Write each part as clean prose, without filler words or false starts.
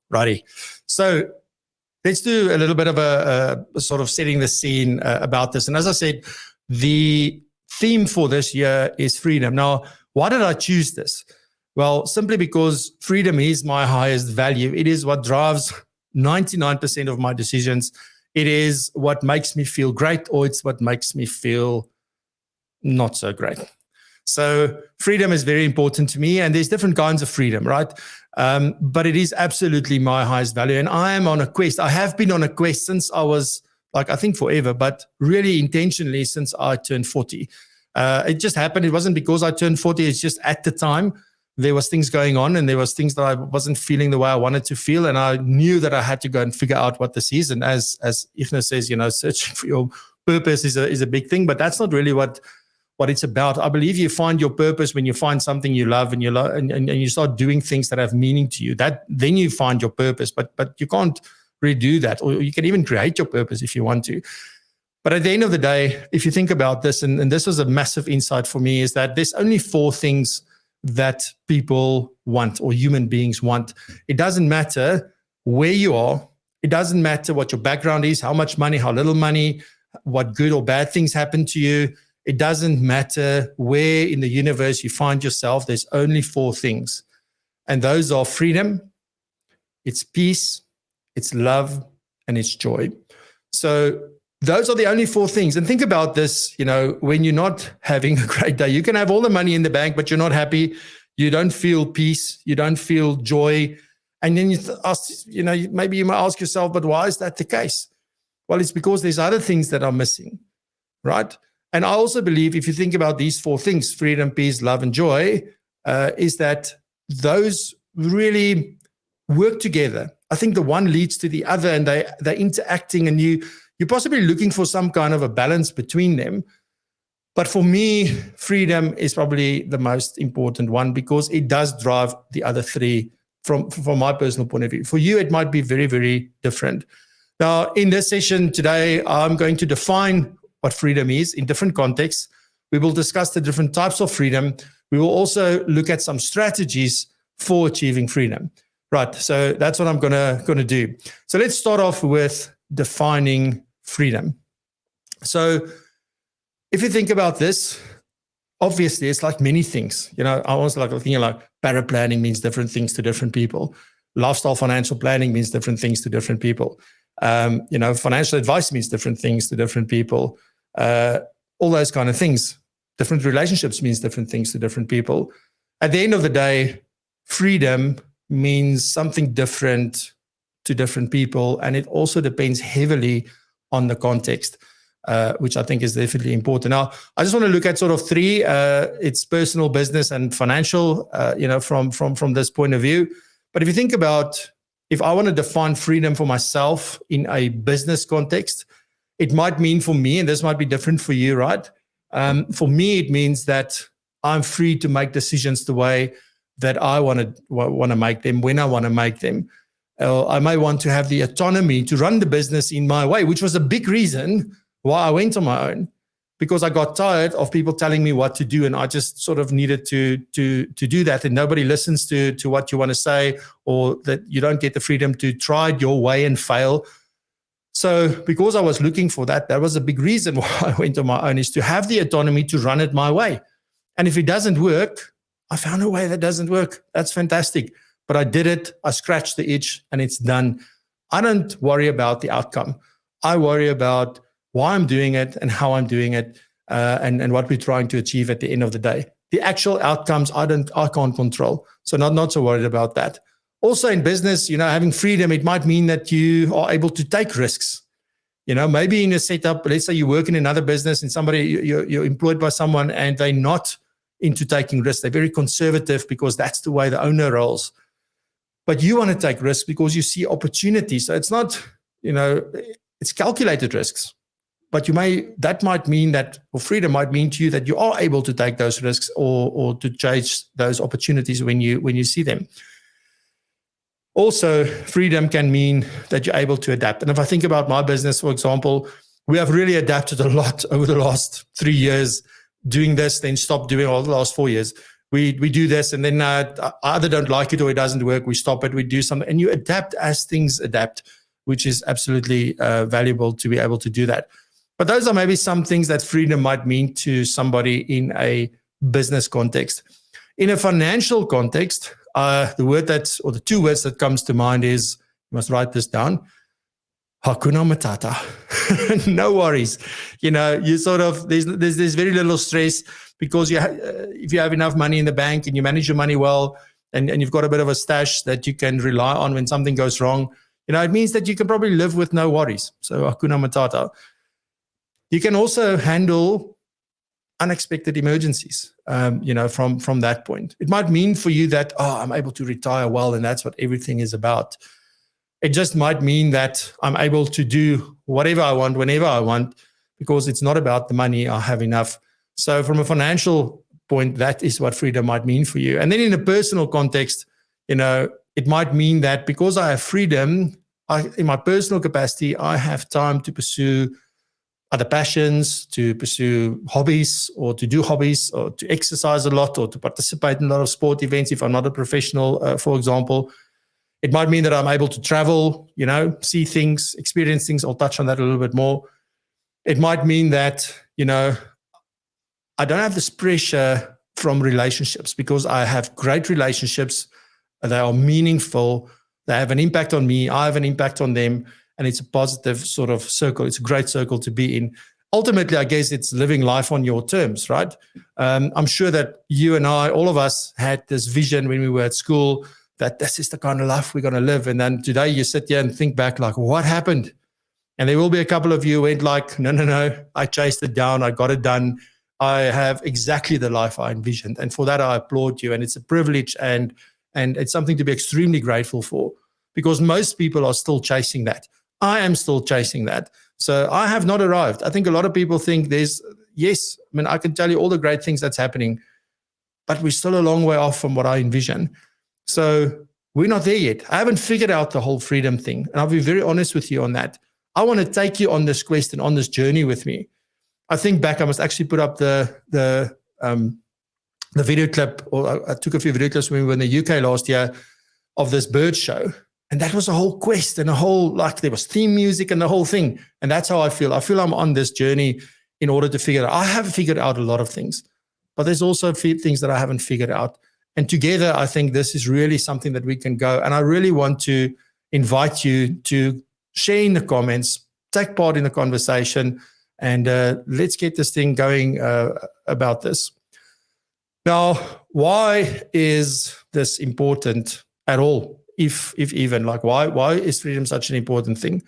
Righty. So let's do a little bit of a sort of setting the scene about this. And as I said, the theme for this year is freedom. Now, why did I choose this? Well, simply because freedom is my highest value. It is what drives 99% of my decisions. It is what makes me feel great, or it's what makes me feel not so great. So freedom is very important to me, and there's different kinds of freedom, right? But it is absolutely my highest value. And I am on a quest. I have been on a quest since I was, like, I think forever, but really intentionally since I turned 40. It just happened. It wasn't because I turned 40. It's just at the time there was things going on, and there was things that I wasn't feeling the way I wanted to feel. And I knew that I had to go and figure out what this is. And as Ifna says, searching for your purpose is a big thing, but that's not really what it's about. I believe you find your purpose when you find something you love, and you start doing things that have meaning to you. Then you find your purpose, but you can't redo that, or you can even create your purpose if you want to. But at the end of the day, if you think about this, and this was a massive insight for me, is that there's only 4 things that people want, or human beings want. It doesn't matter where you are. It doesn't matter what your background is, how much money, how little money, what good or bad things happen to you. It doesn't matter where in the universe you find yourself. There's only 4 things. And those are freedom, it's peace, it's love, and it's joy. So those are the only 4 things. And think about this, when you're not having a great day, you can have all the money in the bank, but you're not happy. You don't feel peace. You don't feel joy. And then maybe you might ask yourself, but why is that the case? Well, it's because there's other things that are missing, right? And I also believe, if you think about these 4 things, freedom, peace, love, and joy, is that those really work together. I think the one leads to the other, and they're interacting, and you're possibly looking for some kind of a balance between them. But for me, freedom is probably the most important one, because it does drive the other 3 from my personal point of view. For you, it might be very, very different. Now, in this session today, I'm going to define what freedom is in different contexts. We will discuss the different types of freedom. We will also look at some strategies for achieving freedom. Right, so that's what I'm gonna do. So let's start off with defining freedom. So if you think about this, obviously it's like many things. I was thinking like paraplanning means different things to different people. Lifestyle financial planning means different things to different people. Financial advice means different things to different people. All those kind of things. Different relationships means different things to different people. At the end of the day, freedom means something different to different people, and it also depends heavily on the context, which I think is definitely important. Now, I just want to look at sort of 3. It's personal, business, and financial. From this point of view. But if you think about, if I want to define freedom for myself in a business context, it might mean for me, and this might be different for you, right? For me, it means that I'm free to make decisions the way that I want to make them, when I want to make them. I may want to have the autonomy to run the business in my way, which was a big reason why I went on my own, because I got tired of people telling me what to do, and I just sort of needed to do that, and nobody listens to what you want to say, or that you don't get the freedom to try it your way and fail. So because I was looking for that was a big reason why I went on my own, is to have the autonomy to run it my way. And if it doesn't work, I found a way that doesn't work. That's fantastic. But I did it. I scratched the itch, and it's done. I don't worry about the outcome. I worry about why I'm doing it and how I'm doing it, and what we're trying to achieve at the end of the day. The actual outcomes, I can't control. So not so worried about that. Also in business, having freedom, it might mean that you are able to take risks. Maybe in a setup, let's say you work in another business and you're employed by someone, and they're not into taking risks. They're very conservative because that's the way the owner rolls. But you want to take risks because you see opportunity. So it's not, it's calculated risks. But that might mean that, or freedom might mean to you that you are able to take those risks or to chase those opportunities when you see them. Also, freedom can mean that you're able to adapt. And if I think about my business, for example, we have really adapted a lot over the last 3 years, doing this, then stopped doing all the last 4 years. we do this, and then I either don't like it or it doesn't work. We stop it, we do something, and you adapt as things adapt, which is absolutely valuable to be able to do that. But those are maybe some things that freedom might mean to somebody in a business context. In a financial context, the two words that comes to mind is, you must write this down, Hakuna Matata. No worries. You sort of, there's very little stress, because if you have enough money in the bank and you manage your money well, and you've got a bit of a stash that you can rely on when something goes wrong, it means that you can probably live with no worries. So Hakuna Matata. You can also handle unexpected emergencies, from that point. It might mean for you that, I'm able to retire well, and that's what everything is about. It just might mean that I'm able to do whatever I want, whenever I want, because it's not about the money. I have enough. So from a financial point, that is what freedom might mean for you. And then in a personal context, it might mean that because I have freedom, in my personal capacity, I have time to pursue other passions, to pursue hobbies, or to do hobbies, or to exercise a lot, or to participate in a lot of sport events if I'm not a professional, for example. It might mean that I'm able to travel, see things, experience things. I'll touch on that a little bit more. It might mean that, I don't have this pressure from relationships, because I have great relationships. They are meaningful. They have an impact on me. I have an impact on them. And it's a positive sort of circle. It's a great circle to be in. Ultimately, I guess it's living life on your terms, right? I'm sure that you and I, all of us, had this vision when we were at school that this is the kind of life we're going to live. And then today you sit here and think back, like, what happened? And there will be a couple of you who went like, no, I chased it down. I got it done. I have exactly the life I envisioned. And for that, I applaud you. And it's a privilege, and it's something to be extremely grateful for, because most people are still chasing that. I am still chasing that. So I have not arrived. I think a lot of people think I can tell you all the great things that's happening, but we're still a long way off from what I envision. So we're not there yet. I haven't figured out the whole freedom thing. And I'll be very honest with you on that. I want to take you on this quest and on this journey with me. I think back, I must actually put up the video clip, or I took a few video clips when we were in the UK last year of this bird show. And that was a whole quest, and there was theme music and the whole thing. And that's how I feel. I feel I'm on this journey in order to figure out. I have figured out a lot of things, but there's also a few things that I haven't figured out. And together, I think this is really something that we can go. And I really want to invite you to share in the comments, take part in the conversation, and let's get this thing going about this. Now, why is this important at all? If even, like, why is freedom such an important thing?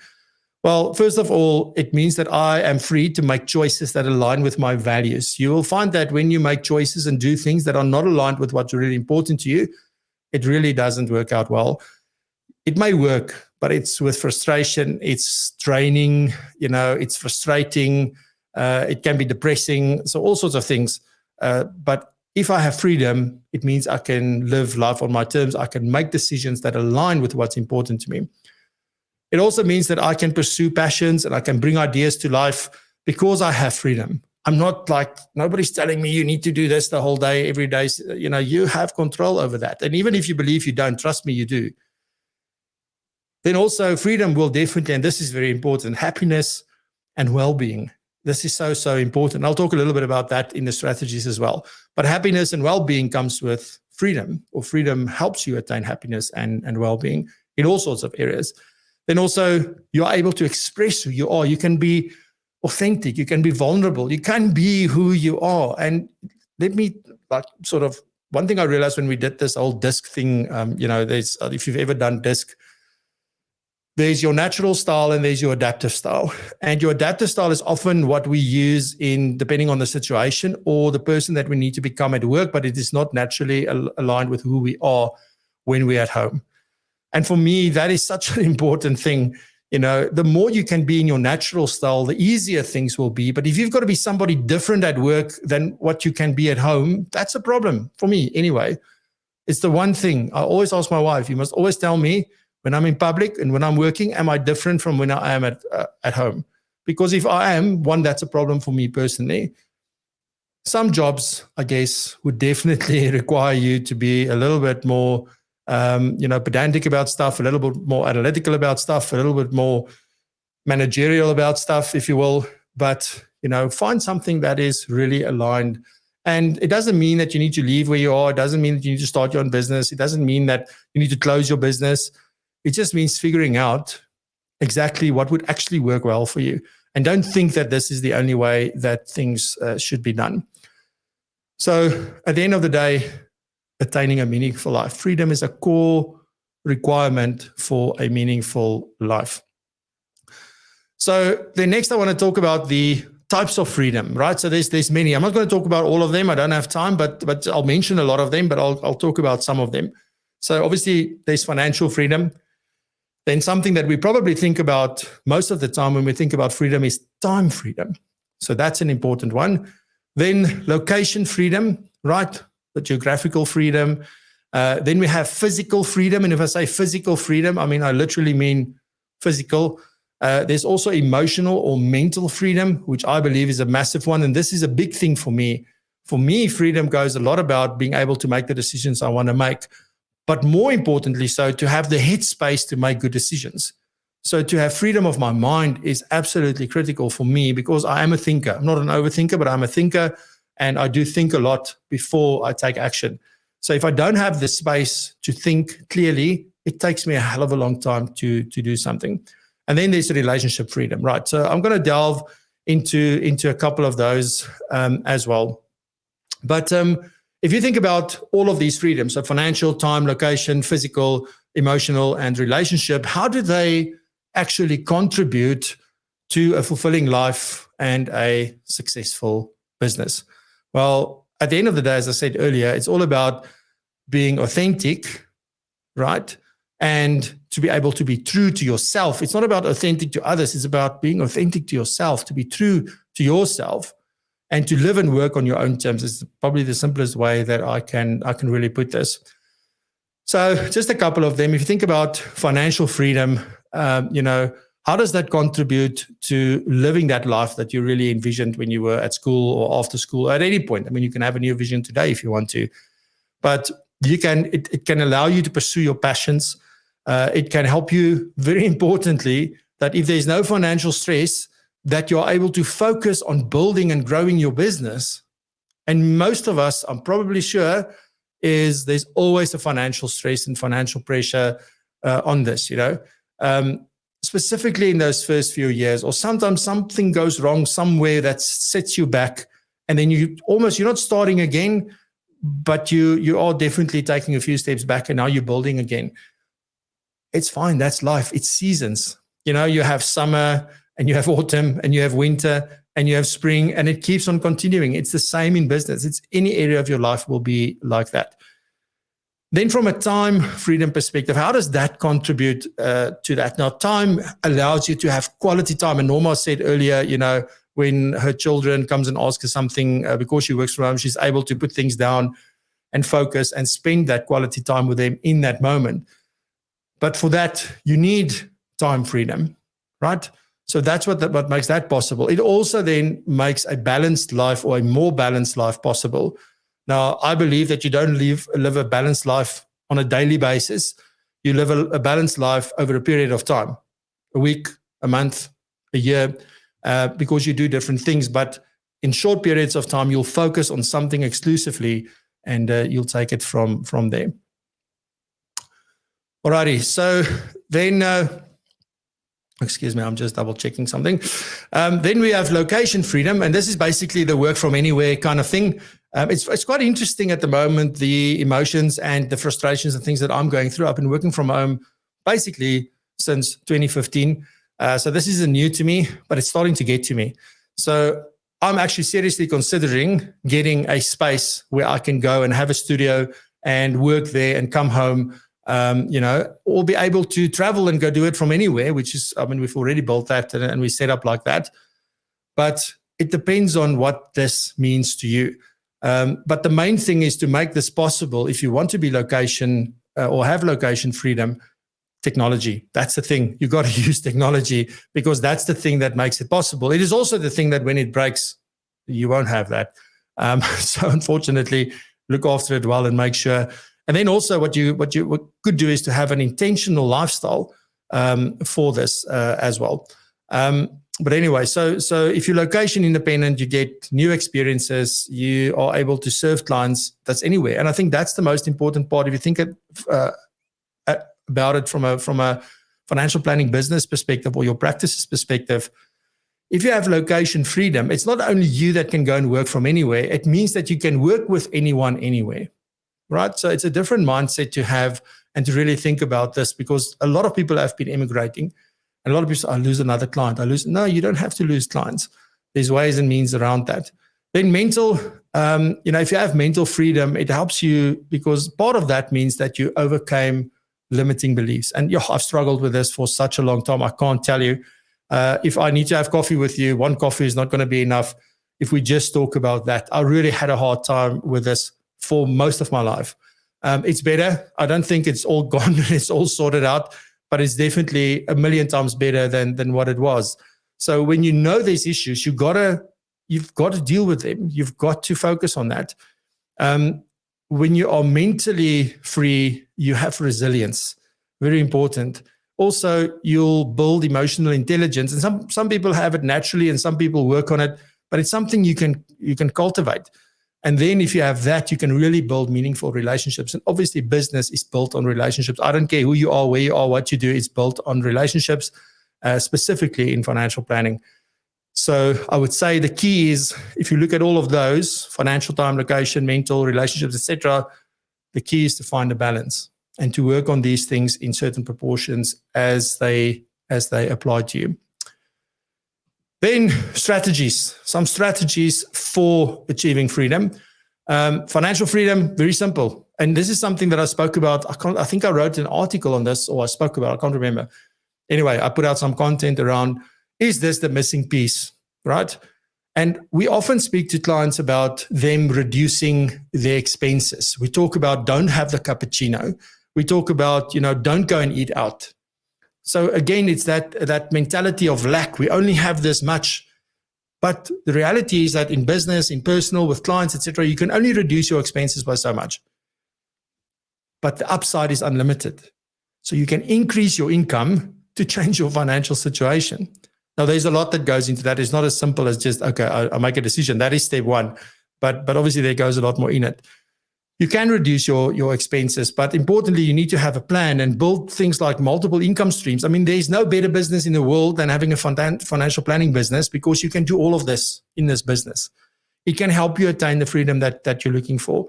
Well, first of all, it means that I am free to make choices that align with my values. You will find that when you make choices and do things that are not aligned with what's really important to you, it really doesn't work out well. It may work, but it's with frustration. It's draining, it's frustrating. It can be depressing. So all sorts of things. But if I have freedom, it means I can live life on my terms. I can make decisions that align with what's important to me. It also means that I can pursue passions and I can bring ideas to life because I have freedom. I'm not like, nobody's telling me you need to do this the whole day, every day. You have control over that. And even if you believe you don't, trust me, you do. Then also freedom will definitely, and this is very important, happiness and well-being. This is so, so important. I'll talk a little bit about that in the strategies as well. But happiness and well-being comes with freedom, or freedom helps you attain happiness and well-being in all sorts of areas. Then also you're able to express who you are. You can be authentic. You can be vulnerable. You can be who you are. And let me one thing I realized when we did this whole DISC thing, there's, if you've ever done DISC, there's your natural style and there's your adaptive style. And your adaptive style is often what we use depending on the situation or the person that we need to become at work, but it is not naturally aligned with who we are when we're at home. And for me, that is such an important thing. The more you can be in your natural style, the easier things will be. But if you've got to be somebody different at work than what you can be at home, that's a problem for me anyway. It's the one thing I always ask my wife, you must always tell me, when I'm in public and when I'm working, am I different from when I am at home? Because if I am, one, that's a problem for me personally. some jobs, I guess, would definitely require you to be a little bit more, pedantic about stuff, a little bit more analytical about stuff, a little bit more managerial about stuff, if you will. But, find something that is really aligned. And it doesn't mean that you need to leave where you are. It doesn't mean that you need to start your own business. It doesn't mean that you need to close your business. It just means figuring out exactly what would actually work well for you. And don't think that this is the only way that things should be done. So at the end of the day, attaining a meaningful life. Freedom is a core requirement for a meaningful life. So then next I want to talk about the types of freedom, right? So there's many. I'm not going to talk about all of them. I don't have time, but I'll mention a lot of them, but I'll talk about some of them. So obviously there's financial freedom. Then something that we probably think about most of the time when we think about freedom is time freedom. So that's an important one. Then location freedom, right? The geographical freedom. Then we have physical freedom. And if I say physical freedom, I mean, I literally mean physical. There's also emotional or mental freedom, which I believe is a massive one. And this is a big thing for me. For me, freedom goes a lot about being able to make the decisions I want to make. But more importantly, so to have the headspace to make good decisions. So to have freedom of my mind is absolutely critical for me because I am a thinker. I'm not an overthinker, but I'm a thinker. And I do think a lot before I take action. So if I don't have the space to think clearly, it takes me a hell of a long time to do something. And then there's the relationship freedom, right? So I'm going to delve into a couple of those as well. But if you think about all of these freedoms, so financial, time, location, physical, emotional, and relationship, how do they actually contribute to a fulfilling life and a successful business? Well, at the end of the day, as I said earlier, it's all about being authentic, right? And to be able to be true to yourself. It's not about authentic to others. It's about being authentic to yourself, to be true to yourself and to live and work on your own terms. Is probably the simplest way that I can really put this. So just a couple of them. If you think about financial freedom, how does that contribute to living that life that you really envisioned when you were at school or after school, at any point? I mean, you can have a new vision today if you want to, but it can allow you to pursue your passions. It can help you, very importantly, that if there's no financial stress, that you're able to focus on building and growing your business. And most of us, I'm probably sure, there's always a financial stress and financial pressure on this, specifically in those first few years, or sometimes something goes wrong somewhere that sets you back. And then you're not starting again, but you are definitely taking a few steps back and now you're building again. It's fine. That's life. It's seasons. You have summer and you have autumn and you have winter and you have spring, and it keeps on continuing. It's the same in business. It's any area of your life will be like that. Then from a time freedom perspective, how does that contribute to that? Now, time allows you to have quality time. And Norma said earlier, when her children comes and asks her something, because she works from home, she's able to put things down and focus and spend that quality time with them in that moment. But for that, you need time freedom, right? So that's what makes that possible. It also then makes a balanced life or a more balanced life possible. Now, I believe that you don't live a balanced life on a daily basis. You live a balanced life over a period of time, a week, a month, a year, because you do different things. But in short periods of time, you'll focus on something exclusively and you'll take it from there. Alrighty, so then, excuse me, I'm just double checking something. Then we have location freedom, and this is basically the work from anywhere kind of thing. It's quite interesting at the moment, the emotions and the frustrations and things that I'm going through. I've been working from home basically since 2015. So this isn't new to me, but it's starting to get to me. So I'm actually seriously considering getting a space where I can go and have a studio and work there and come home, or be able to travel and go do it from anywhere, which is, we've already built that and we set up like that. But it depends on what this means to you. But the main thing is to make this possible. If you want to be location or have location freedom, technology. That's the thing. You got to use technology because that's the thing that makes it possible. It is also the thing that when it breaks, you won't have that. So unfortunately, look after it well and make sure. And then also what you could do is to have an intentional lifestyle for this as well. But anyway, so if you're location independent, you get new experiences, you are able to serve clients that's anywhere. And I think that's the most important part. If you think about it from a financial planning business perspective or your practices perspective, if you have location freedom, it's not only you that can go and work from anywhere. It means that you can work with anyone anywhere, right? So it's a different mindset to have and to really think about this, because a lot of people have been immigrating. And a lot of people say, I lose another client. No, you don't have to lose clients. There's ways and means around that. Then mental, if you have mental freedom, it helps you, because part of that means that you overcame limiting beliefs. And I've struggled with this for such a long time. I can't tell you. If I need to have coffee with you, one coffee is not going to be enough. If we just talk about that, I really had a hard time with this for most of my life. It's better. I don't think it's all gone. It's all sorted out. But it's definitely a million times better than what it was. So when you know these issues, you've got to deal with them. You've got to focus on that. When you are mentally free, you have resilience. Very important. Also, you'll build emotional intelligence. And some people have it naturally and some people work on it, but it's something you can cultivate. And then if you have that, you can really build meaningful relationships. And obviously business is built on relationships. I don't care who you are, where you are, what you do, it's built on relationships, specifically in financial planning. So I would say the key is, if you look at all of those, financial, time, location, mental, relationships, etc., the key is to find a balance and to work on these things in certain proportions as they apply to you. Then strategies, some strategies for achieving freedom. Financial freedom, very simple. And this is something that I spoke about. I think I wrote an article on this, or I spoke about, I can't remember. Anyway, I put out some content around, is this the missing piece, right? And we often speak to clients about them reducing their expenses. We talk about don't have the cappuccino. We talk about, don't go and eat out. So again, it's that mentality of lack. We only have this much. But the reality is that in business, in personal, with clients, etc., you can only reduce your expenses by so much. But the upside is unlimited. So you can increase your income to change your financial situation. Now, there's a lot that goes into that. It's not as simple as just, okay, I make a decision. That is step one. But obviously there goes a lot more in it. You can reduce your expenses, but importantly, you need to have a plan and build things like multiple income streams. I mean, there's no better business in the world than having a financial planning business, because you can do all of this in this business. It can help you attain the freedom that you're looking for.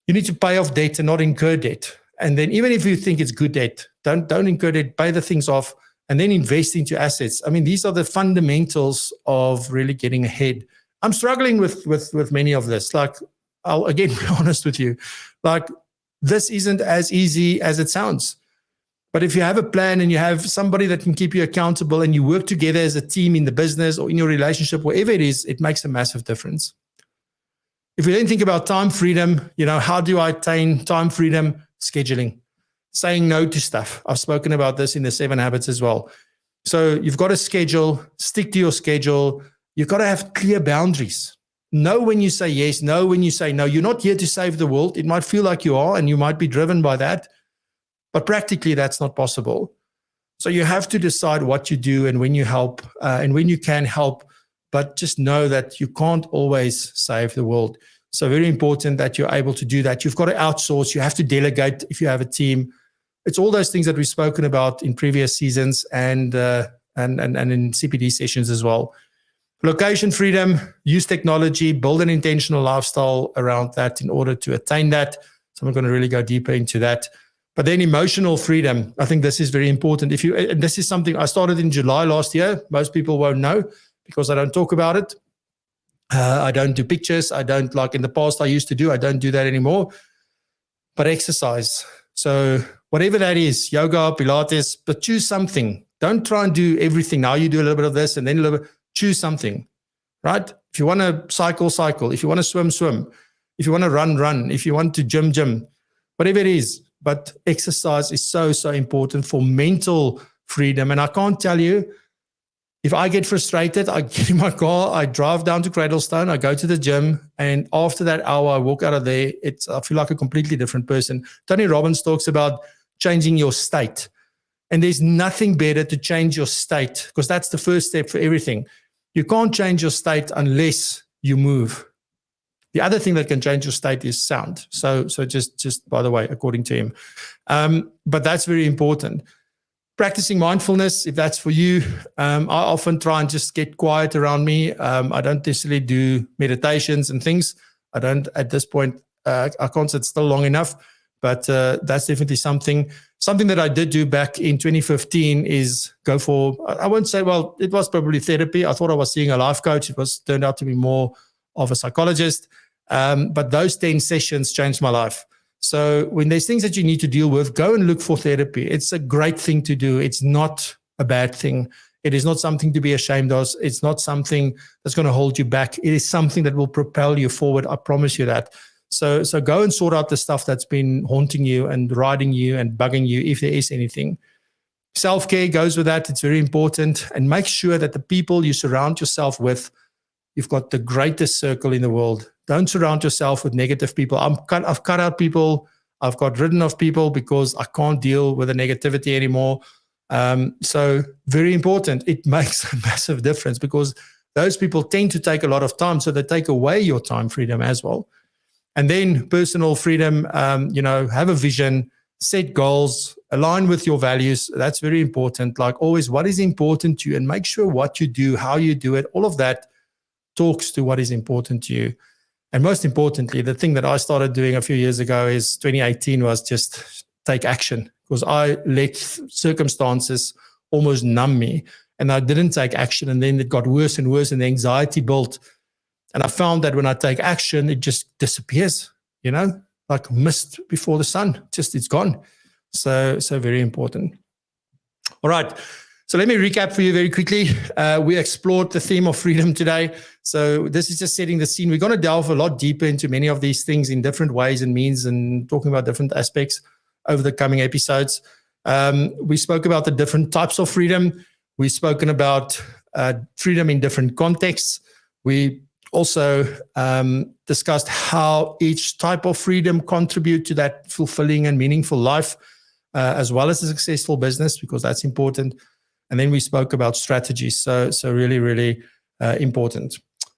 You need to pay off debt and not incur debt. And then even if you think it's good debt, don't incur debt, pay the things off, and then invest into assets. I mean, these are the fundamentals of really getting ahead. I'm struggling with many of this. Like, I'll again be honest with you, like, this isn't as easy as it sounds. But if you have a plan and you have somebody that can keep you accountable and you work together as a team in the business or in your relationship, wherever it is, it makes a massive difference. If you then think about time freedom, how do I attain time freedom? Scheduling, saying no to stuff. I've spoken about this in the 7 Habits as well. So you've got to schedule, stick to your schedule. You've got to have clear boundaries. Know when you say yes, know when you say no. You're not here to save the world. It might feel like you are, and you might be driven by that, but practically that's not possible. So you have to decide what you do and when you help and when you can help, but just know that you can't always save the world. So very important that you're able to do that. You've got to outsource. You have to delegate if you have a team. It's all those things that we've spoken about in previous seasons and in CPD sessions as well. Location freedom, use technology, build an intentional lifestyle around that in order to attain that. So I'm going to really go deeper into that. But then emotional freedom, I think this is very important. And this is something I started in July last year. Most people won't know because I don't talk about it. I don't do pictures. I don't, like in the past I used to do. I don't do that anymore. But exercise. So whatever that is, yoga, Pilates, but choose something. Don't try and do everything. Now you do a little bit of this and then a little bit. Choose something, right? If you want to cycle, cycle. If you want to swim, swim. If you want to run, run. If you want to gym, whatever it is. But exercise is so, so important for mental freedom. And I can't tell you if I get frustrated, I get in my car, I drive down to Cradlestone, I go to the gym, and after that hour, I walk out of there, I feel like a completely different person. Tony Robbins talks about changing your state. And there's nothing better to change your state, because that's the first step for everything. You can't change your state unless you move. The other thing that can change your state is sound. So just by the way, according to him. But that's very important. Practicing mindfulness, if that's for you, I often try and just get quiet around me. I don't necessarily do meditations and things. I don't at this point. I can't sit still long enough. But that's definitely something that I did do back in 2015 is go for, I won't say, well, it was probably therapy. I thought I was seeing a life coach. It turned out to be more of a psychologist. But those 10 sessions changed my life. So when there's things that you need to deal with, go and look for therapy. It's a great thing to do. It's not a bad thing. It is not something to be ashamed of. It's not something that's going to hold you back. It is something that will propel you forward. I promise you that. So go and sort out the stuff that's been haunting you and riding you and bugging you, if there is anything. Self-care goes with that. It's very important. And make sure that the people you surround yourself with, you've got the greatest circle in the world. Don't surround yourself with negative people. I've cut out people. I've got rid of people because I can't deal with the negativity anymore. So very important. It makes a massive difference because those people tend to take a lot of time. So they take away your time freedom as well. And then personal freedom, have a vision, set goals, align with your values. That's very important. Like always, what is important to you, and make sure what you do, how you do it, all of that talks to what is important to you. And most importantly, the thing that I started doing a few years ago is 2018 was just take action, because I let circumstances almost numb me and I didn't take action. And then it got worse and worse and the anxiety built. And I found that when I take action, it just disappears, like mist before the sun, it's gone. So very important. All right. So let me recap for you very quickly. We explored the theme of freedom today. So this is just setting the scene. We're going to delve a lot deeper into many of these things in different ways and means, and talking about different aspects over the coming episodes. We spoke about the different types of freedom. We've spoken about freedom in different contexts. We also discussed how each type of freedom contribute to that fulfilling and meaningful life, as well as a successful business, because that's important. And then we spoke about strategies. So really, really important.